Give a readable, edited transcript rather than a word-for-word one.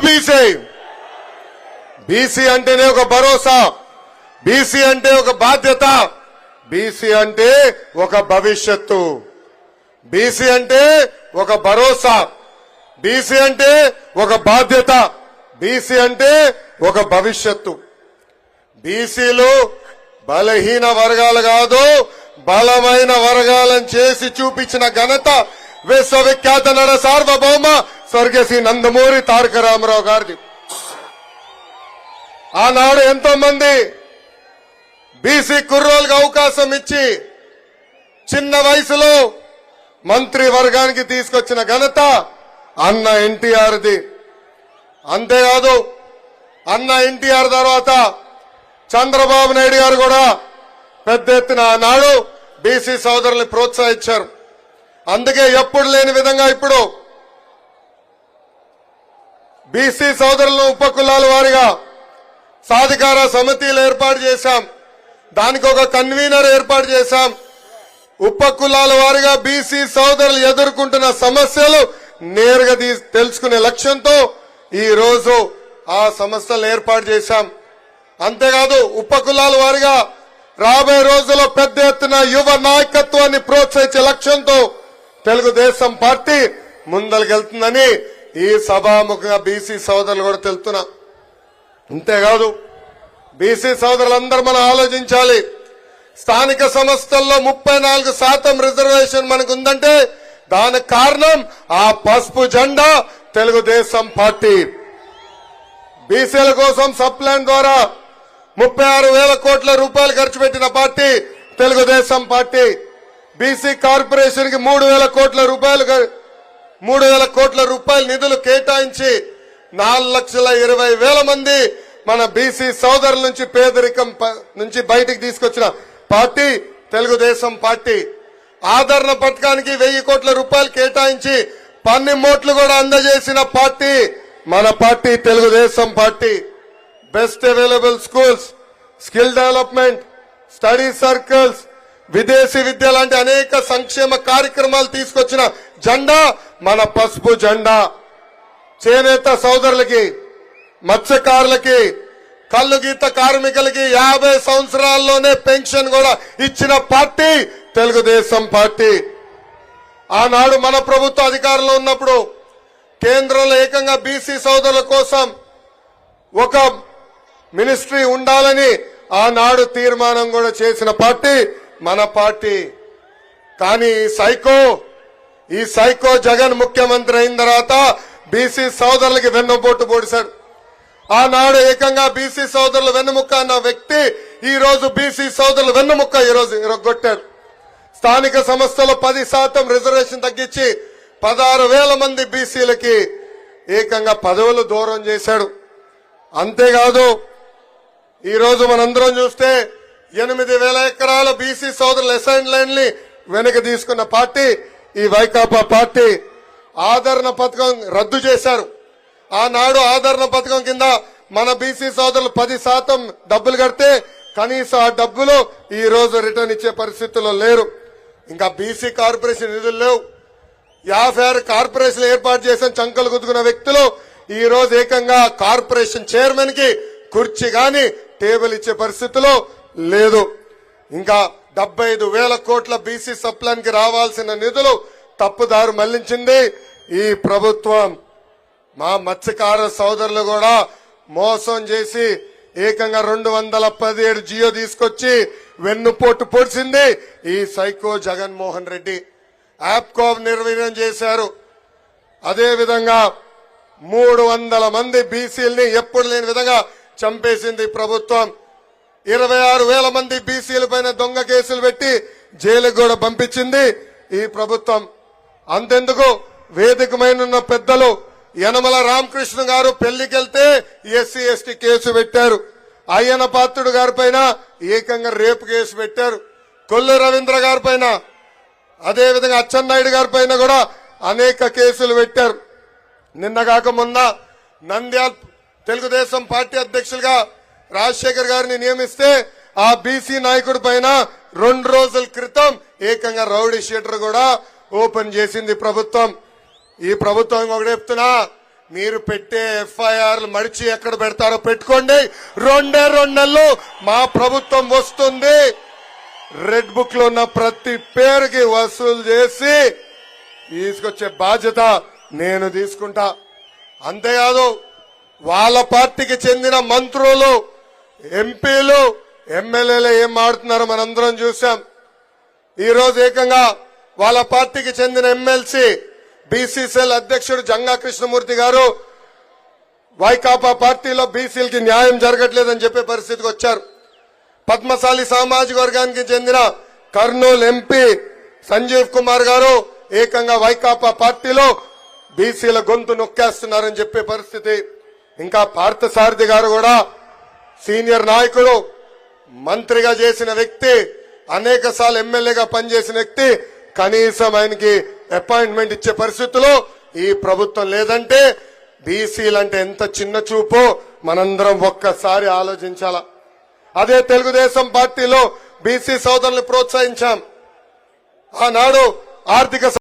BC. BC అంటేనే ఒక భరోసా, BC అంటే ఒక బాధ్యత, బీసీ అంటే ఒక భవిష్యత్తు, బీసీ అంటే ఒక భరోసా, బీసీ అంటే ఒక బాధ్యత, బీసీ అంటే ఒక భవిష్యత్తు. బీసీలు బలహీన వర్గాలు కాదు, బలమైన వర్గాలను చేసి చూపించిన ఘనత విశ్వవిఖ్యాత నట సార్వభౌమ స్వర్గశ్రీ నందమూరి తారక రామారావు గారిది. ఆనాడు ఎంతో మంది బీసీ కుర్రోళ్ళకి అవకాశం ఇచ్చి చిన్న వయసులో మంత్రి వర్గానికి తీసుకొచ్చిన ఘనత అన్న ఎన్టీఆర్ది. అంతేకాదు అన్న ఎన్టీఆర్ తర్వాత చంద్రబాబు నాయుడు గారు కూడా పెద్ద ఎత్తున ఆనాడు బీసీ సోదరుల్ని ప్రోత్సహించారు. అందుకే ఎప్పుడు లేని విధంగా ఇప్పుడు బీసీ సోదరులను ఉపకులాల వారిగా సాధికార సమితిలు ఏర్పాటు చేశాం. దానికి ఒక కన్వీనర్ ఏర్పాటు చేశాం. ఉపకులాల వారిగా బీసీ సోదరులు ఎదుర్కొంటున్న సమస్యలు నేరుగా తెలుసుకునే లక్ష్యంతో ఈ రోజు ఆ సంస్థలు ఏర్పాటు చేశాం. అంతేకాదు ఉపకులాల వారిగా రాబోయే రోజుల్లో పెద్ద ఎత్తున యువ నాయకత్వాన్ని ప్రోత్సహించే లక్ష్యంతో తెలుగుదేశం పార్టీ ముందరికెళ్తుందని ఈ సభాముఖంగా బీసీ సోదరులు కూడా తెలుపుతున్నా. అంతేకాదు బీసీ సోదరులందరూ మనం ఆలోచించాలి. స్థానిక సంస్థల్లో 34% రిజర్వేషన్ మనకు ఉందంటే దానికి కారణం ఆ పసుపు జెండా తెలుగుదేశం పార్టీ. బీసీల కోసం సప్లాన్ ద్వారా 36,000 కోట్ల రూపాయలు ఖర్చు పెట్టిన party Telugu Desam party. BC corporation కి 3,000 కోట్ల రూపాయల నిధులు కేటాయించి 4,20,000 మంది మన బీసీ సోదరుల నుంచి పేదరికం నుంచి బయటికి తీసుకొచ్చిన పార్టీ తెలుగుదేశం పార్టీ. ఆదరణ పథకానికి 1,000 కోట్ల రూపాయలు కేటాయించి పన్నిమోట్లు కూడా అందజేసిన పార్టీ మన party Telugu Desam party. Best available schools, skill development, study circles, విదేశీ విద్య లాంటి అనేక సంక్షేమ కార్యక్రమాలు తీసుకొచ్చిన జెండా మన పసుపు జెండా. చేనేత సోదరులకి, మత్స్యకారులకి, కల్లు గీత కార్మికులకి 50 సంవత్సరాల్లోనే పెన్షన్ కూడా ఇచ్చిన పార్టీ తెలుగుదేశం పార్టీ. ఆనాడు మన ప్రభుత్వ అధికారంలో ఉన్నప్పుడు కేంద్రంలో ఏకంగా బీసీ సోదరుల కోసం ఒక మినిస్ట్రీ ఉండాలని ఆనాడు తీర్మానం కూడా చేసిన పార్టీ మన పార్టీ. కానీ ఈ సైకో జగన్ ముఖ్యమంత్రి అయిన తర్వాత బీసీ సోదరులకి వెన్నుపోటు పొడిశాడు. ఆనాడు ఏకంగా బీసీ సోదరులు వెన్నుముక్క అన్న వ్యక్తి ఈ రోజు బీసీ సోదరులు వెన్నుముక్క ఈ రోజు ఇరగొట్టాడు. స్థానిక సంస్థలో 10% రిజర్వేషన్ తగ్గించి 16,000 మంది బీసీలకి ఏకంగా పదవులు దూరం చేశాడు. అంతేకాదు ఈ రోజు మనందరం చూస్తే 8,000 ఎకరాల బీసీ సోదరుల అసైన్ ల్యాండ్ ని వెనక్కి తీసుకున్న పార్టీ ఈ వైకాపా పార్టీ. ఆదరణ పథకం రద్దు చేశారు. ఆనాడు ఆదరణ పథకం కింద మన బీసీ సోదరులు 10% డబ్బులు కడితే కనీసం ఆ డబ్బులు ఈ రోజు రిటర్న్ ఇచ్చే పరిస్థితుల్లో లేరు. ఇంకా బీసీ కార్పొరేషన్ నిధులు లేవు. 56 కార్పొరేషన్ ఏర్పాటు చేసిన చంకలు గుద్దుకున్న వ్యక్తులు ఈ రోజు ఏకంగా కార్పొరేషన్ చైర్మన్ కి కుర్చీ గాని టేబుల్ ఇచ్చే పరిస్థితిలో లేదు. ఇంకా 75,000 కోట్ల బీసీ సప్లాన్ కి రావాల్సిన నిధులు తప్పుదారు మళ్లించింది ఈ ప్రభుత్వం. మా మత్స్యకార సోదరులు కూడా మోసం చేసి ఏకంగా 217 జియో తీసుకొచ్చి వెన్నుపోటు పొడిచింది ఈ సైకో జగన్మోహన్ రెడ్డి. యాప్కాబ్ నిర్వీర్యం చేశారు. అదేవిధంగా 300 మంది బీసీలని ఎప్పుడు లేని విధంగా చంపేసింది ప్రభుత్వం. 26,000 మంది బీసీల పైన దొంగ కేసులు పెట్టి జైలుకు కూడా పంపించింది ఈ ప్రభుత్వం. అంతెందుకు వేదికమైన పెద్దలు యనమల రామకృష్ణ గారు పెళ్లికెళ్తే ఎస్సీ ఎస్టీ కేసు పెట్టారు. అయ్యన పాత్రుడు గారి పైన ఏకంగా రేపు కేసు పెట్టారు. కొల్లు రవీంద్ర గారి పైన, అదేవిధంగా అచ్చెన్నాయుడు గారి పైన కూడా అనేక కేసులు పెట్టారు. నిన్నగాక మొన్న నంద్యాల తెలుగుదేశం పార్టీ అధ్యక్షులుగా రాజశేఖర్ గారిని నియమిస్తే ఆ బీసీ నాయకుడి పైన 2 రోజుల క్రితం ఏకంగా రౌడీ షీటర్ కూడా ఓపెన్ చేసింది ప్రభుత్వం. ఈ ప్రభుత్వం ఒకటి చెప్తున్నా, మీరు పెట్టే ఎఫ్ఐఆర్లు మడిచి ఎక్కడ పెడతారో పెట్టుకోండి. 2 నెలల్లో మా ప్రభుత్వం వస్తుంది. రెడ్ బుక్ లో ఉన్న ప్రతి పేరుకి వసూలు చేసి తీసుకొచ్చే బాధ్యత నేను తీసుకుంటా. అంతేకాదు వాళ్ళ పార్టీకి చెందిన మంత్రులు, ఎంపీలు, ఎమ్మెల్యేలు ఏం మాడుతున్నారో మనందరం చూసాం. ఈ రోజు ఏకంగా వాళ్ళ పార్టీకి చెందిన ఎమ్మెల్సీ బీసీసీఎల్ అధ్యక్షుడు జంగా కృష్ణమూర్తి గారు వైకాపా పార్టీలో బీసీలకి న్యాయం జరగట్లేదని చెప్పే పరిస్థితికి వచ్చారు. పద్మశాలి సామాజిక వర్గానికి చెందిన కర్నూలు ఎంపీ సంజీవ్ కుమార్ గారు ఏకంగా వైకాపా పార్టీలో బీసీల గొంతు నొక్కేస్తున్నారని చెప్పే పరిస్థితి. ఇంకా పార్థసారథి గారు కూడా సీనియర్ నాయకుడు, మంత్రిగా చేసిన వ్యక్తి, అనేక సార్లు ఎమ్మెల్యేగా పనిచేసిన వ్యక్తి, కనీసం ఆయనకి అపాయింట్మెంట్ ఇచ్చే పరిస్థితిలో ఈ ప్రభుత్వం లేదంటే బీసీలంటే ఎంత చిన్న చూపో మనందరం ఒక్కసారి ఆలోచించాల. అదే తెలుగుదేశం పార్టీలో బీసీ సోదరులు ప్రోత్సహించాం. ఆనాడు ఆర్థిక